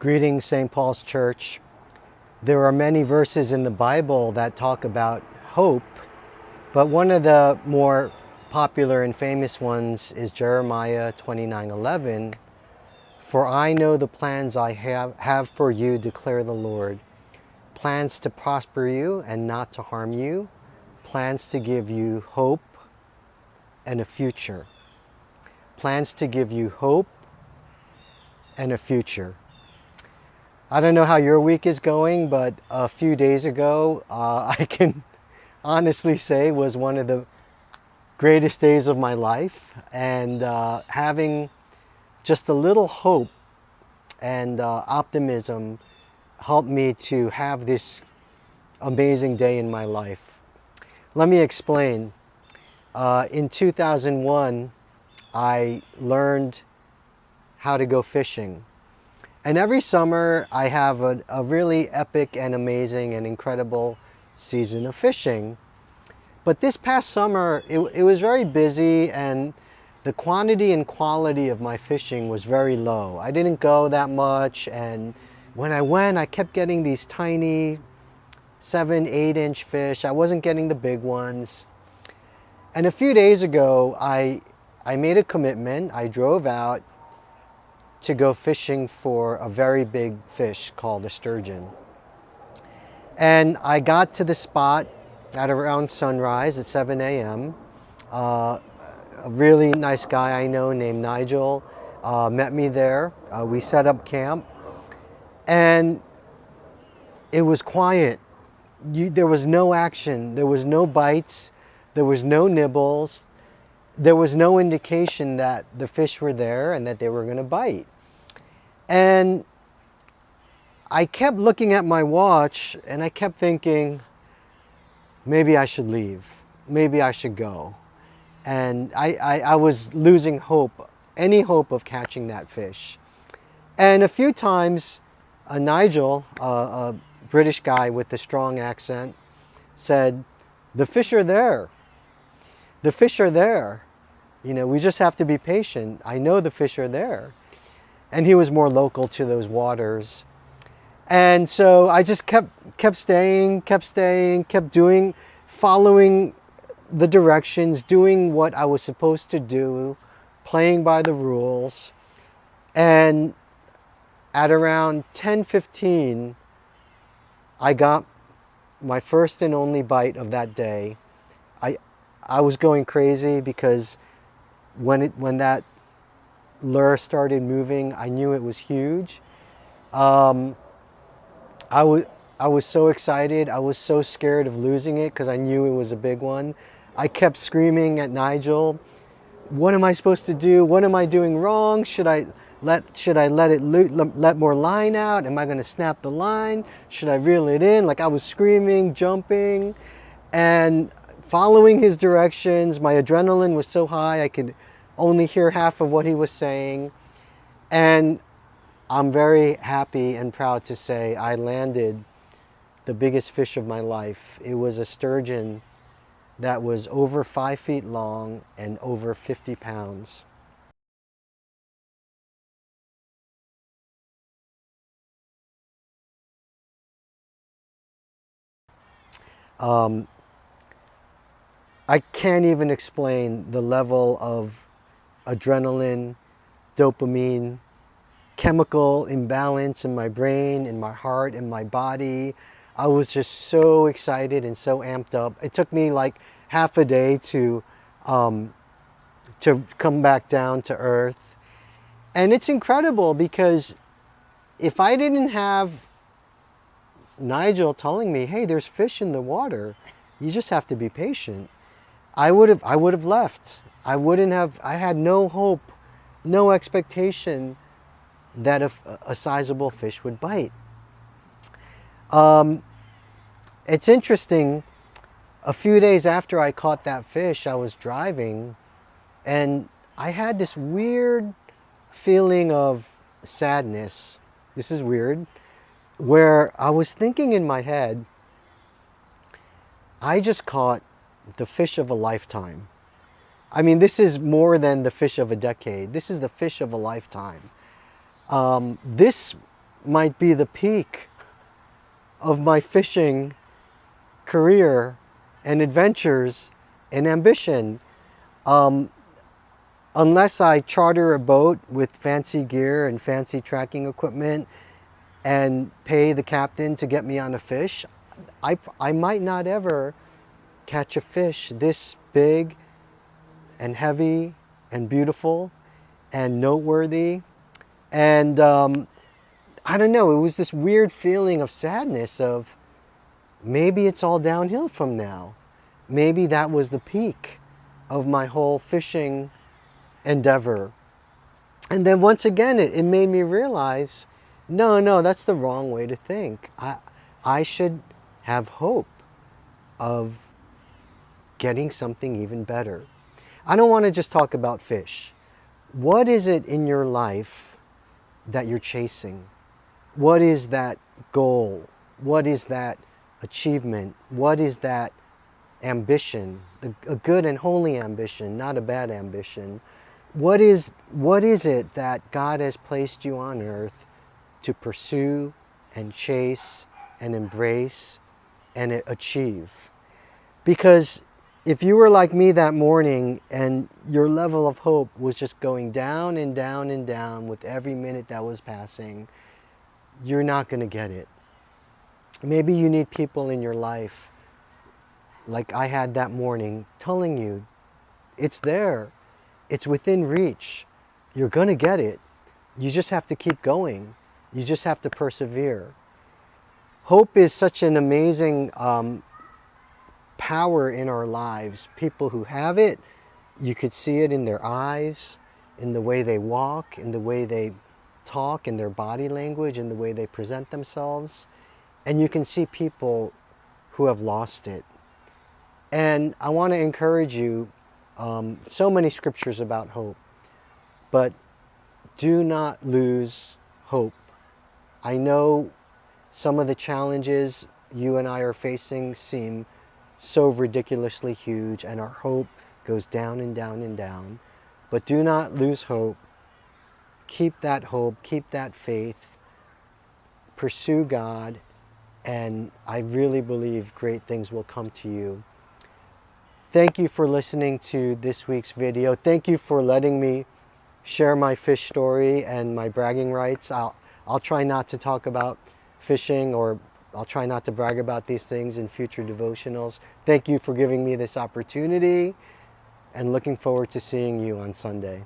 Greetings, St. Paul's Church. There are many verses in the Bible that talk about hope, but one of the more popular and famous ones is Jeremiah 29:11. For I know the plans I have for you, declare the Lord. Plans to prosper you and not to harm you. Plans to give you hope and a future. Plans to give you hope and a future. I don't know how your week is going, but a few days ago, I can honestly say was one of the greatest days of my life. And having just a little hope and optimism helped me to have this amazing day in my life. Let me explain. In 2001, I learned how to go fishing. And every summer I have a really epic and amazing and incredible season of fishing. But this past summer, it was very busy, and the quantity and quality of my fishing was very low. I didn't go that much, and when I went, I kept getting these tiny 7-8 inch fish. I wasn't getting the big ones. And a few days ago, I made a commitment. I drove out to go fishing for a very big fish called a sturgeon. And I got to the spot at around sunrise at 7 a.m. A really nice guy I know named Nigel met me there. We set up camp, and it was quiet. There was no action. There was no bites. There was no nibbles. There was no indication that the fish were there and that they were going to bite. And I kept looking at my watch, and I kept thinking, maybe I should leave. Maybe I should go. And I was losing hope, any hope of catching that fish. And a few times, Nigel, a British guy with a strong accent, said, "The fish are there. The fish are there. You know, we just have to be patient. I know the fish are there." And he was more local to those waters. And so I just kept staying, kept doing, following the directions, doing what I was supposed to do, playing by the rules. And at around 10:15, I got my first and only bite of that day. I was going crazy because when that lure started moving, I knew it was huge. I was so excited. I was so scared of losing it because I knew it was a big one. I kept screaming at Nigel, "What am I supposed to do? What am I doing wrong? Should I let it let more line out? Am I going to snap the line? Should I reel it in?" Like, I was screaming, jumping, and following his directions. My adrenaline was so high I could only hear half of what he was saying. And I'm very happy and proud to say I landed the biggest fish of my life. It was a sturgeon that was over 5 feet long and over 50 pounds. I can't even explain the level of adrenaline, dopamine, chemical imbalance in my brain, in my heart, in my body. I was just so excited and so amped up. It took me like half a day to come back down to earth. And it's incredible because if I didn't have Nigel telling me, "Hey, there's fish in the water, you just have to be patient," I would have left. I had no hope, no expectation that a sizable fish would bite. It's interesting, a few days after I caught that fish, I was driving, and I had this weird feeling of sadness. This is weird, where I was thinking in my head, I just caught the fish of a lifetime. I mean, this is more than the fish of a decade. This is the fish of a lifetime. This might be the peak of my fishing career and adventures and ambition. Unless I charter a boat with fancy gear and fancy tracking equipment and pay the captain to get me on a fish, I might not ever catch a fish this big and heavy and beautiful and noteworthy. And I don't know, it was this weird feeling of sadness of maybe it's all downhill from now. Maybe that was the peak of my whole fishing endeavor. And then once again, it made me realize, no, that's the wrong way to think. I should have hope of getting something even better. I don't want to just talk about fish. What is it in your life that you're chasing? What is that goal? What is that achievement? What is that ambition? A good and holy ambition, not a bad ambition. What is it that God has placed you on earth to pursue and chase and embrace and achieve? Because if you were like me that morning and your level of hope was just going down and down and down with every minute that was passing, you're not going to get it. Maybe you need people in your life, like I had that morning, telling you, it's there. It's within reach. You're going to get it. You just have to keep going. You just have to persevere. Hope is such an amazing power in our lives. People who have it, you could see it in their eyes, in the way they walk, in the way they talk, in their body language, in the way they present themselves. And you can see people who have lost it. And I want to encourage you, so many scriptures about hope, but do not lose hope. I know some of the challenges you and I are facing seem so ridiculously huge, and our hope goes down and down and down. But do not lose hope. Keep that hope, keep that faith, pursue God, and I really believe great things will come to you. Thank you for listening to this week's video. Thank you for letting me share my fish story and my bragging rights. I'll try not to talk about fishing, or I'll try not to brag about these things in future devotionals. Thank you for giving me this opportunity, and looking forward to seeing you on Sunday.